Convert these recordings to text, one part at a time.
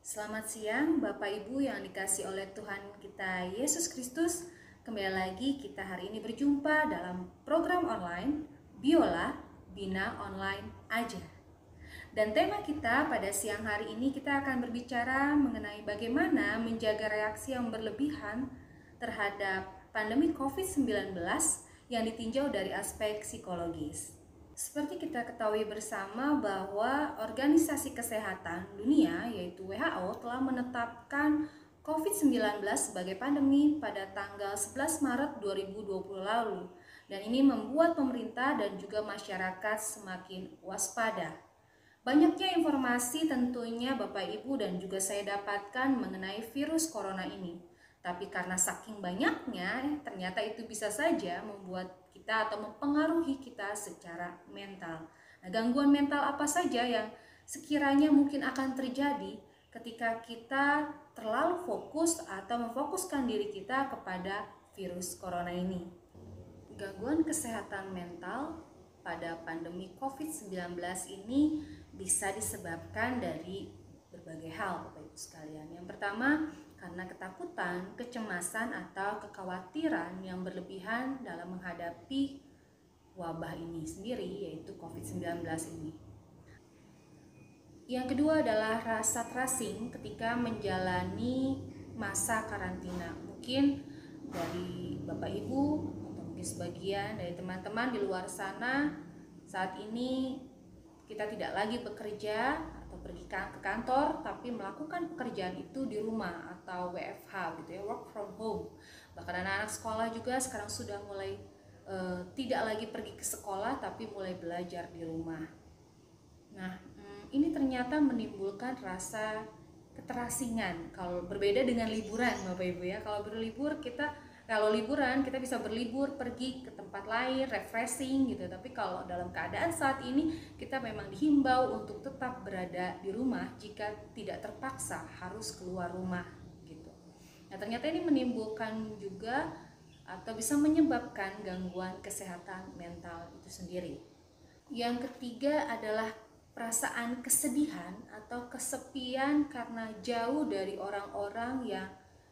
Selamat siang Bapak Ibu yang dikasih oleh Tuhan kita Yesus Kristus. Kembali lagi kita hari ini berjumpa dalam program online Biola Bina Online Aja. Dan tema kita pada siang hari ini kita akan berbicara mengenai bagaimana menjaga reaksi yang berlebihan terhadap pandemi COVID-19 yang ditinjau dari aspek psikologis. Seperti kita ketahui bersama bahwa Organisasi Kesehatan Dunia yaitu WHO telah menetapkan COVID-19 sebagai pandemi pada tanggal 11 Maret 2020 lalu. Dan ini membuat pemerintah dan juga masyarakat semakin waspada. Banyaknya informasi tentunya Bapak Ibu dan juga saya dapatkan mengenai virus corona ini. Tapi karena saking banyaknya, ternyata itu bisa saja membuat kita atau mempengaruhi kita secara mental. Nah, gangguan mental apa saja yang sekiranya mungkin akan terjadi ketika kita terlalu fokus atau memfokuskan diri kita kepada virus corona ini? Gangguan kesehatan mental pada pandemi COVID-19 ini bisa disebabkan dari berbagai hal, Bapak Ibu sekalian. Yang pertama, karena ketakutan, kecemasan atau kekhawatiran yang berlebihan dalam menghadapi wabah ini sendiri, yaitu COVID-19 ini. Yang kedua adalah rasa tracing ketika menjalani masa karantina. Mungkin dari Bapak Ibu atau mungkin sebagian dari teman-teman di luar sana saat ini kita tidak lagi bekerja atau pergi ke kantor, tapi melakukan pekerjaan itu di rumah atau WFH gitu ya, work from home. Bahkan anak-anak sekolah juga sekarang sudah mulai tidak lagi pergi ke sekolah, tapi mulai belajar di rumah. Nah, ini ternyata menimbulkan rasa keterasingan. Kalau berbeda dengan liburan, Bapak Ibu ya, kalau liburan kita bisa berlibur, pergi ke tempat lain, refreshing gitu. Tapi kalau dalam keadaan saat ini kita memang dihimbau untuk tetap berada di rumah jika tidak terpaksa harus keluar rumah gitu. Nah, ternyata ini menimbulkan juga atau bisa menyebabkan gangguan kesehatan mental itu sendiri. Yang ketiga adalah perasaan kesedihan atau kesepian karena jauh dari orang-orang yang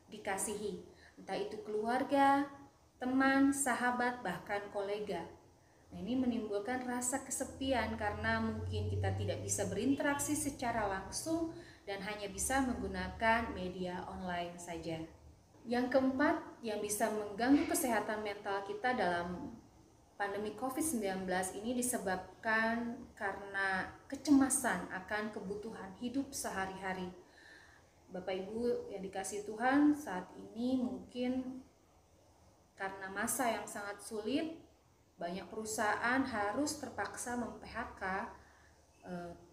dikasihi, entah itu keluarga, teman, sahabat, bahkan kolega. Nah, ini menimbulkan rasa kesepian karena mungkin kita tidak bisa berinteraksi secara langsung dan hanya bisa menggunakan media online saja. Yang keempat, yang bisa mengganggu kesehatan mental kita dalam pandemi COVID-19 ini disebabkan karena kecemasan akan kebutuhan hidup sehari-hari. Bapak Ibu yang dikasihi Tuhan, saat ini mungkin karena masa yang sangat sulit, banyak perusahaan harus terpaksa mem-PHK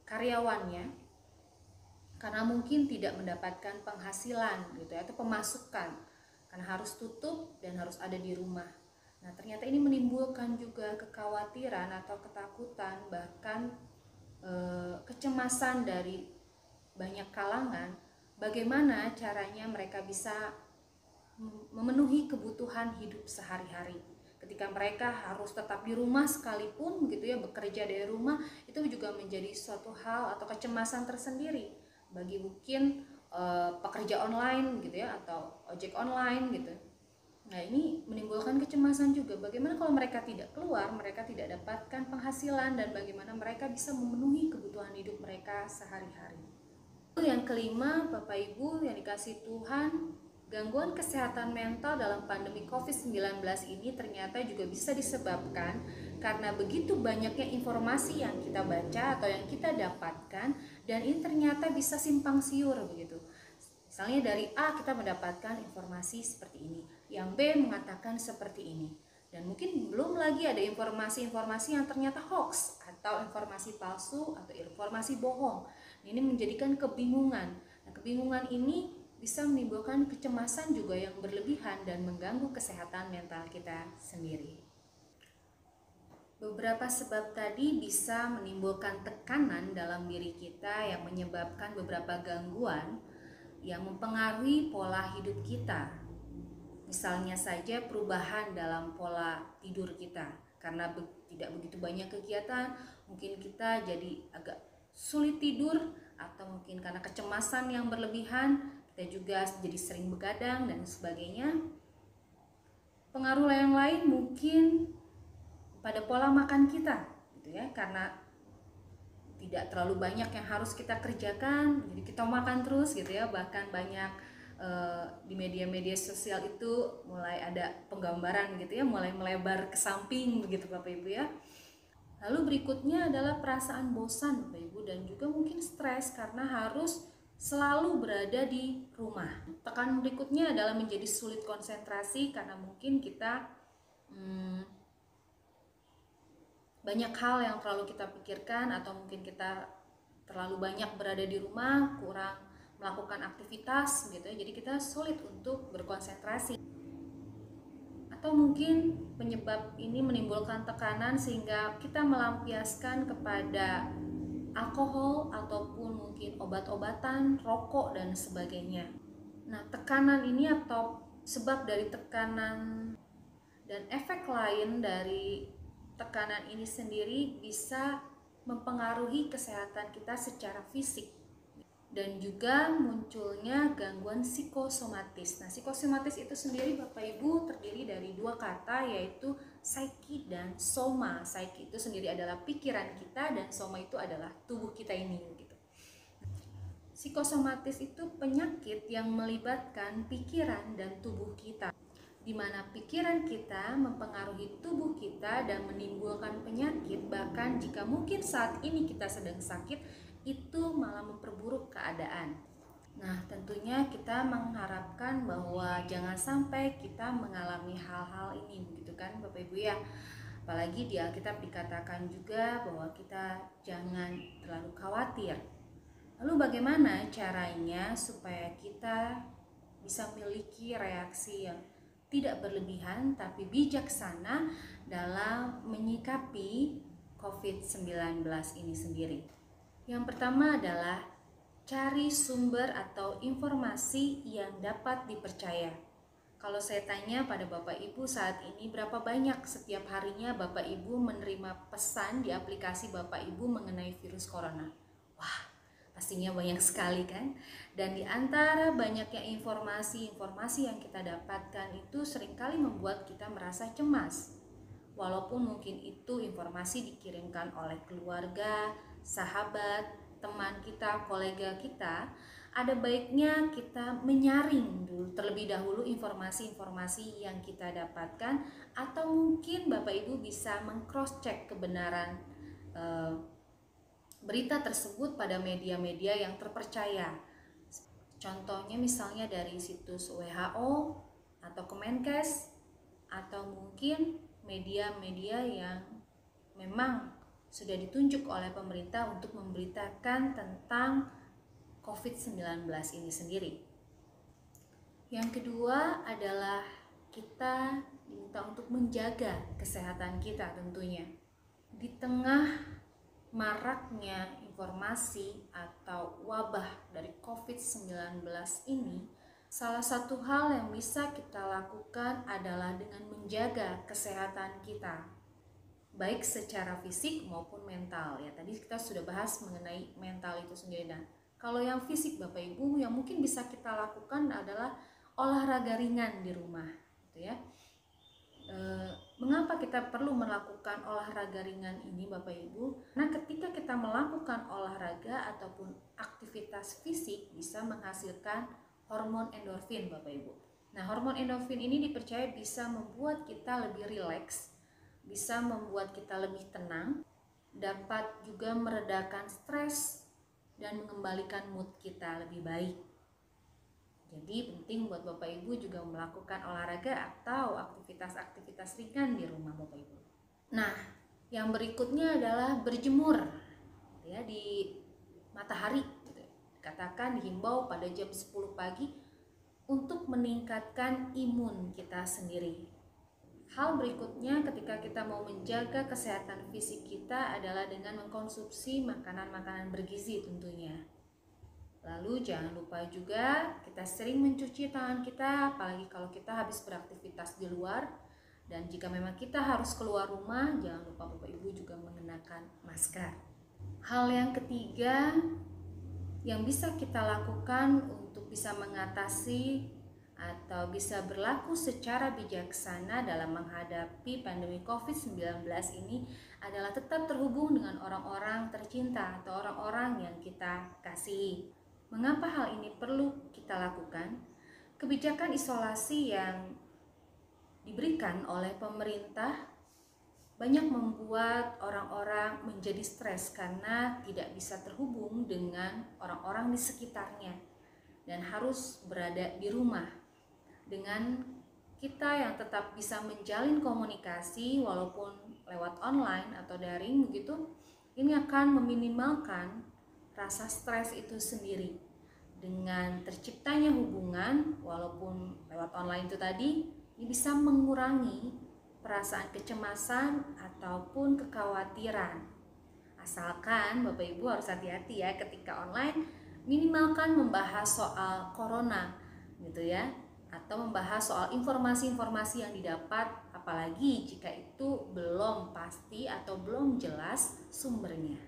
karyawannya karena mungkin tidak mendapatkan penghasilan gitu ya, atau pemasukan karena harus tutup dan harus ada di rumah. Nah, ternyata ini menimbulkan juga kekhawatiran atau ketakutan, bahkan kecemasan dari banyak kalangan. Bagaimana caranya mereka bisa memenuhi kebutuhan hidup sehari-hari ketika mereka harus tetap di rumah sekalipun gitu ya, bekerja dari rumah, itu juga menjadi suatu hal atau kecemasan tersendiri bagi mungkin pekerja online gitu ya, atau ojek online gitu. Nah, ini menimbulkan kecemasan juga. Bagaimana kalau mereka tidak keluar, mereka tidak dapatkan penghasilan, dan bagaimana mereka bisa memenuhi kebutuhan hidup mereka sehari-hari. Yang kelima, Bapak Ibu yang dikasihi Tuhan, gangguan kesehatan mental dalam pandemi COVID-19 ini ternyata juga bisa disebabkan karena begitu banyaknya informasi yang kita baca atau yang kita dapatkan, dan ini ternyata bisa simpang siur begitu. Misalnya dari A kita mendapatkan informasi seperti ini, yang B mengatakan seperti ini, dan mungkin belum lagi ada informasi-informasi yang ternyata hoax atau informasi palsu atau informasi bohong. Ini menjadikan kebingungan. Nah, kebingungan ini bisa menimbulkan kecemasan juga yang berlebihan dan mengganggu kesehatan mental kita sendiri. Beberapa sebab tadi bisa menimbulkan tekanan dalam diri kita yang menyebabkan beberapa gangguan yang mempengaruhi pola hidup kita. Misalnya saja perubahan dalam pola tidur kita. Karena tidak begitu banyak kegiatan, mungkin kita jadi agak sulit tidur atau mungkin karena kecemasan yang berlebihan, kita juga jadi sering begadang dan sebagainya. Pengaruh yang lain mungkin pada pola makan kita, gitu ya, karena tidak terlalu banyak yang harus kita kerjakan, jadi kita makan terus gitu ya. Bahkan banyak di media-media sosial itu mulai ada penggambaran gitu ya, mulai melebar ke samping begitu Bapak Ibu ya. Lalu berikutnya adalah perasaan bosan Bapak Ibu, dan juga mungkin stres karena harus selalu berada di rumah. Tekanan berikutnya adalah menjadi sulit konsentrasi karena mungkin kita banyak hal yang terlalu kita pikirkan, atau mungkin kita terlalu banyak berada di rumah, kurang melakukan aktivitas gitu ya. Jadi kita sulit untuk berkonsentrasi. Atau mungkin penyebab ini menimbulkan tekanan sehingga kita melampiaskan kepada alkohol ataupun mungkin obat-obatan, rokok dan sebagainya. Nah, tekanan ini atau sebab dari tekanan dan efek lain dari tekanan ini sendiri bisa mempengaruhi kesehatan kita secara fisik, dan juga munculnya gangguan psikosomatis. Nah, psikosomatis itu sendiri Bapak Ibu terdiri dari dua kata, yaitu psyche dan soma. Psyche itu sendiri adalah pikiran kita dan soma itu adalah tubuh kita ini gitu. Psikosomatis itu penyakit yang melibatkan pikiran dan tubuh kita, di mana pikiran kita mempengaruhi tubuh kita dan menimbulkan penyakit. Bahkan jika mungkin saat ini kita sedang sakit, itu malah memperburuk keadaan. Nah, tentunya kita mengharapkan bahwa jangan sampai kita mengalami hal-hal ini, begitu kan Bapak Ibu ya. Apalagi di Alkitab dikatakan juga bahwa kita jangan terlalu khawatir. Lalu bagaimana caranya supaya kita bisa memiliki reaksi yang tidak berlebihan tapi bijaksana dalam menyikapi COVID-19 ini sendiri? Yang pertama adalah cari sumber atau informasi yang dapat dipercaya. Kalau saya tanya pada Bapak Ibu saat ini, berapa banyak setiap harinya Bapak Ibu menerima pesan di aplikasi Bapak Ibu mengenai virus corona? Wah, pastinya banyak sekali kan? Dan di antara banyaknya informasi yang kita dapatkan itu seringkali membuat kita merasa cemas. Walaupun mungkin itu informasi dikirimkan oleh keluarga, sahabat, teman kita, kolega kita, ada baiknya kita menyaring dulu terlebih dahulu informasi-informasi yang kita dapatkan, atau mungkin Bapak Ibu bisa meng-cross check kebenaran berita tersebut pada media-media yang terpercaya. Contohnya misalnya dari situs WHO atau Kemenkes, atau mungkin media-media yang memang sudah ditunjuk oleh pemerintah untuk memberitakan tentang COVID-19 ini sendiri. Yang kedua adalah kita diminta untuk menjaga kesehatan kita tentunya. Di tengah maraknya informasi atau wabah dari COVID-19 ini, salah satu hal yang bisa kita lakukan adalah dengan menjaga kesehatan kita, baik secara fisik maupun mental ya. Tadi kita sudah bahas mengenai mental itu sendiri. Nah, kalau yang fisik Bapak Ibu, yang mungkin bisa kita lakukan adalah olahraga ringan di rumah gitu ya. Mengapa kita perlu melakukan olahraga ringan ini Bapak Ibu? Nah, ketika kita melakukan olahraga ataupun aktivitas fisik bisa menghasilkan hormon endorfin Bapak Ibu. Nah, hormon endorfin ini dipercaya bisa membuat kita lebih rileks, bisa membuat kita lebih tenang, dapat juga meredakan stres dan mengembalikan mood kita lebih baik. Jadi penting buat Bapak Ibu juga melakukan olahraga atau aktivitas-aktivitas ringan di rumah Bapak Ibu. Nah, yang berikutnya adalah berjemur ya di matahari gitu. Katakan dihimbau pada jam 10 pagi untuk meningkatkan imun kita sendiri. Hal berikutnya ketika kita mau menjaga kesehatan fisik kita adalah dengan mengkonsumsi makanan-makanan bergizi tentunya. Lalu jangan lupa juga kita sering mencuci tangan kita, apalagi kalau kita habis beraktivitas di luar. Dan jika memang kita harus keluar rumah, jangan lupa Bapak Ibu juga mengenakan masker. Hal yang ketiga yang bisa kita lakukan untuk bisa mengatasi atau bisa berlaku secara bijaksana dalam menghadapi pandemi COVID-19 ini adalah tetap terhubung dengan orang-orang tercinta atau orang-orang yang kita kasihi. Mengapa hal ini perlu kita lakukan? Kebijakan isolasi yang diberikan oleh pemerintah banyak membuat orang-orang menjadi stres karena tidak bisa terhubung dengan orang-orang di sekitarnya dan harus berada di rumah. Dengan kita yang tetap bisa menjalin komunikasi walaupun lewat online atau daring begitu, ini akan meminimalkan rasa stres itu sendiri. Dengan terciptanya hubungan walaupun lewat online itu tadi, ini bisa mengurangi perasaan kecemasan ataupun kekhawatiran. Asalkan Bapak Ibu harus hati-hati ya ketika online, minimalkan membahas soal corona gitu ya, atau membahas soal informasi-informasi yang didapat, apalagi jika itu belum pasti atau belum jelas sumbernya.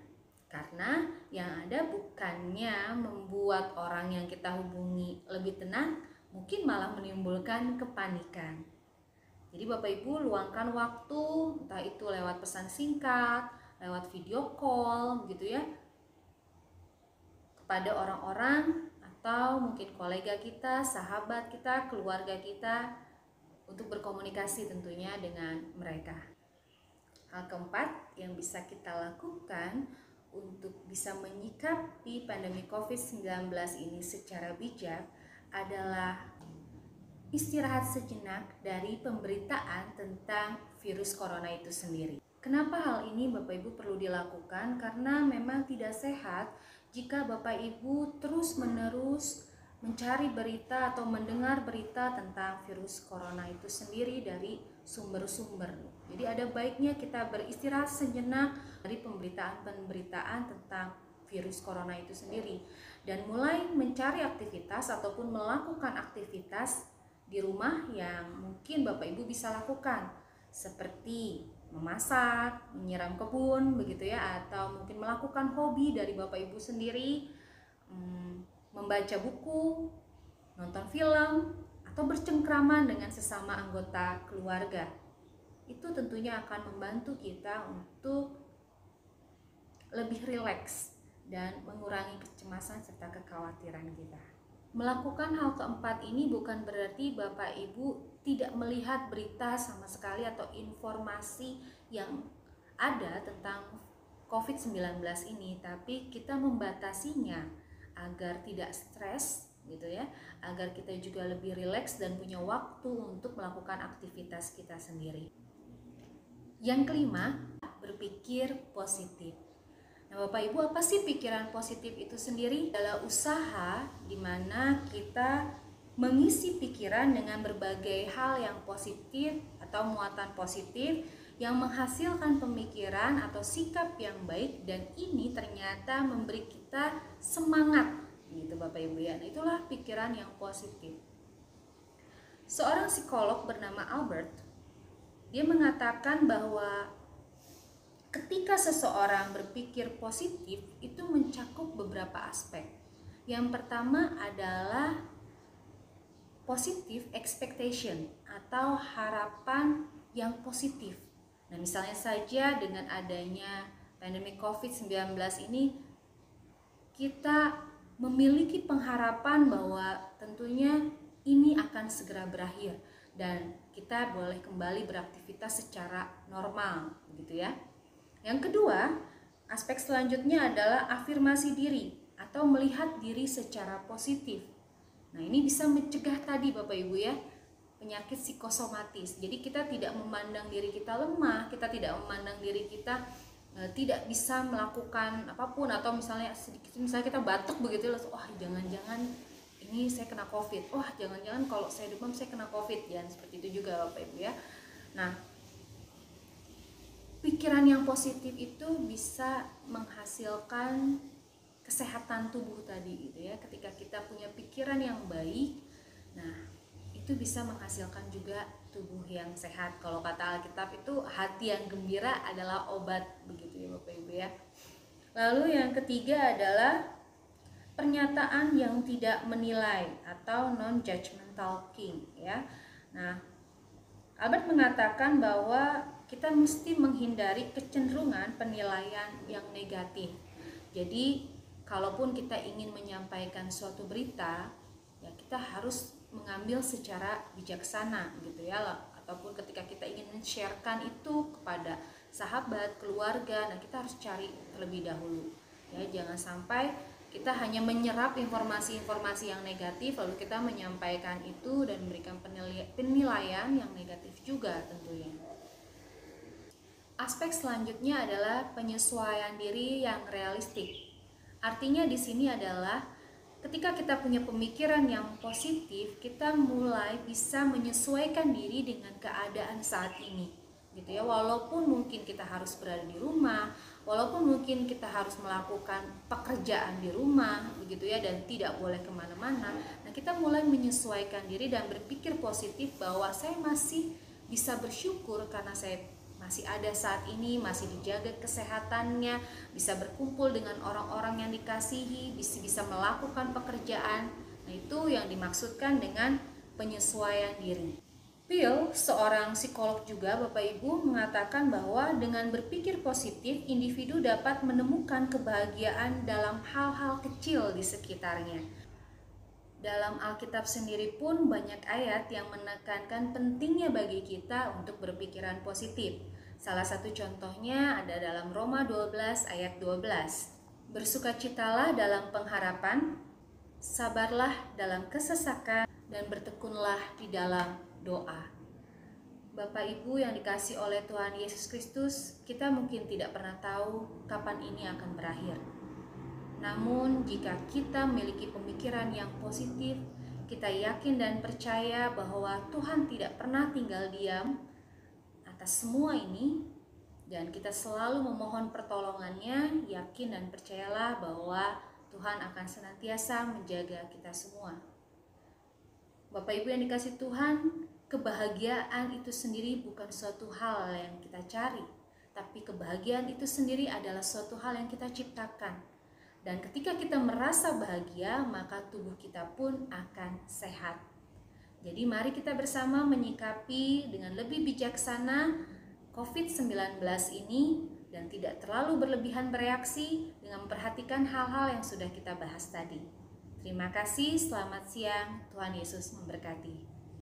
Karena yang ada bukannya membuat orang yang kita hubungi lebih tenang, mungkin malah menimbulkan kepanikan. Jadi Bapak Ibu luangkan waktu, entah itu lewat pesan singkat, lewat video call gitu ya, kepada orang-orang atau mungkin kolega kita, sahabat kita, keluarga kita, untuk berkomunikasi tentunya dengan mereka. Hal keempat yang bisa kita lakukan untuk bisa menyikapi pandemi COVID-19 ini secara bijak adalah istirahat sejenak dari pemberitaan tentang virus corona itu sendiri. Kenapa hal ini Bapak Ibu perlu dilakukan? Karena memang tidak sehat jika Bapak Ibu terus-menerus mencari berita atau mendengar berita tentang virus corona itu sendiri dari sumber-sumber. Jadi ada baiknya kita beristirahat sejenak dari pemberitaan-pemberitaan tentang virus corona itu sendiri dan mulai mencari aktivitas ataupun melakukan aktivitas di rumah yang mungkin Bapak Ibu bisa lakukan, seperti memasak, menyiram kebun begitu ya, atau mungkin melakukan hobi dari Bapak Ibu sendiri, membaca buku, nonton film, atau bercengkrama dengan sesama anggota keluarga. Itu tentunya akan membantu kita untuk lebih rileks dan mengurangi kecemasan serta kekhawatiran kita. Melakukan hal keempat ini bukan berarti Bapak Ibu tidak melihat berita sama sekali atau informasi yang ada tentang COVID-19 ini, tapi kita membatasinya agar tidak stres gitu ya, agar kita juga lebih rileks dan punya waktu untuk melakukan aktivitas kita sendiri. Yang kelima, berpikir positif. Nah, Bapak Ibu, apa sih pikiran positif itu sendiri? Adalah usaha di mana kita mengisi pikiran dengan berbagai hal yang positif atau muatan positif yang menghasilkan pemikiran atau sikap yang baik, dan ini ternyata memberi kita semangat gitu Bapak Ibu ya. Nah, itulah pikiran yang positif. Seorang psikolog bernama Albert, dia mengatakan bahwa ketika seseorang berpikir positif itu mencakup beberapa aspek. Yang pertama adalah positive expectation atau harapan yang positif. Nah, misalnya saja dengan adanya pandemi COVID-19 ini, kita memiliki pengharapan bahwa tentunya ini akan segera berakhir dan kita boleh kembali beraktivitas secara normal, begitu ya. Yang kedua, aspek selanjutnya adalah afirmasi diri atau melihat diri secara positif. Nah, ini bisa mencegah tadi Bapak Ibu ya, penyakit psikosomatis. Jadi kita tidak memandang diri kita lemah, kita tidak memandang diri kita tidak bisa melakukan apapun, atau misalnya kita batuk begitu langsung, wah jangan-jangan ini saya kena COVID, wah jangan-jangan kalau saya demam saya kena COVID. Jangan seperti itu juga Bapak Ibu ya. Nah, pikiran yang positif itu bisa menghasilkan kesehatan tubuh tadi gitu ya. Ketika kita punya pikiran yang baik, nah itu bisa menghasilkan juga tubuh yang sehat. Kalau kata Alkitab itu hati yang gembira adalah obat, begitu ya Bapak Ibu ya. Lalu yang ketiga adalah pernyataan yang tidak menilai atau non-judgmental king ya. Nah, Albert mengatakan bahwa kita mesti menghindari kecenderungan penilaian yang negatif. Jadi, kalaupun kita ingin menyampaikan suatu berita, ya kita harus mengambil secara bijaksana gitu ya, ataupun ketika kita ingin men-sharekan itu kepada sahabat, keluarga, nah kita harus cari terlebih dahulu. Ya, jangan sampai kita hanya menyerap informasi-informasi yang negatif lalu kita menyampaikan itu dan memberikan penilaian yang negatif juga tentunya. Aspek selanjutnya adalah penyesuaian diri yang realistik. Artinya di sini adalah ketika kita punya pemikiran yang positif, kita mulai bisa menyesuaikan diri dengan keadaan saat ini. Gitu ya, walaupun mungkin kita harus berada di rumah, walaupun mungkin kita harus melakukan pekerjaan di rumah begitu ya, dan tidak boleh kemana-mana, nah kita mulai menyesuaikan diri dan berpikir positif bahwa saya masih bisa bersyukur karena saya masih ada saat ini, masih dijaga kesehatannya, bisa berkumpul dengan orang-orang yang dikasihi, bisa melakukan pekerjaan. Nah, itu yang dimaksudkan dengan penyesuaian diri. Bill, seorang psikolog juga Bapak Ibu, mengatakan bahwa dengan berpikir positif, individu dapat menemukan kebahagiaan dalam hal-hal kecil di sekitarnya. Dalam Alkitab sendiri pun banyak ayat yang menekankan pentingnya bagi kita untuk berpikiran positif. Salah satu contohnya ada dalam Roma 12 ayat 12. Bersukacitalah dalam pengharapan, sabarlah dalam kesesakan, dan bertekunlah di dalam doa. Bapak Ibu yang dikasihi oleh Tuhan Yesus Kristus, kita mungkin tidak pernah tahu kapan ini akan berakhir. Namun jika kita memiliki pemikiran yang positif, kita yakin dan percaya bahwa Tuhan tidak pernah tinggal diam atas semua ini, dan kita selalu memohon pertolongannya, yakin dan percayalah bahwa Tuhan akan senantiasa menjaga kita semua. Bapak Ibu yang dikasihi Tuhan, kebahagiaan itu sendiri bukan suatu hal yang kita cari, tapi kebahagiaan itu sendiri adalah suatu hal yang kita ciptakan. Dan ketika kita merasa bahagia, maka tubuh kita pun akan sehat. Jadi mari kita bersama menyikapi dengan lebih bijaksana COVID-19 ini dan tidak terlalu berlebihan bereaksi dengan memperhatikan hal-hal yang sudah kita bahas tadi. Terima kasih, selamat siang, Tuhan Yesus memberkati.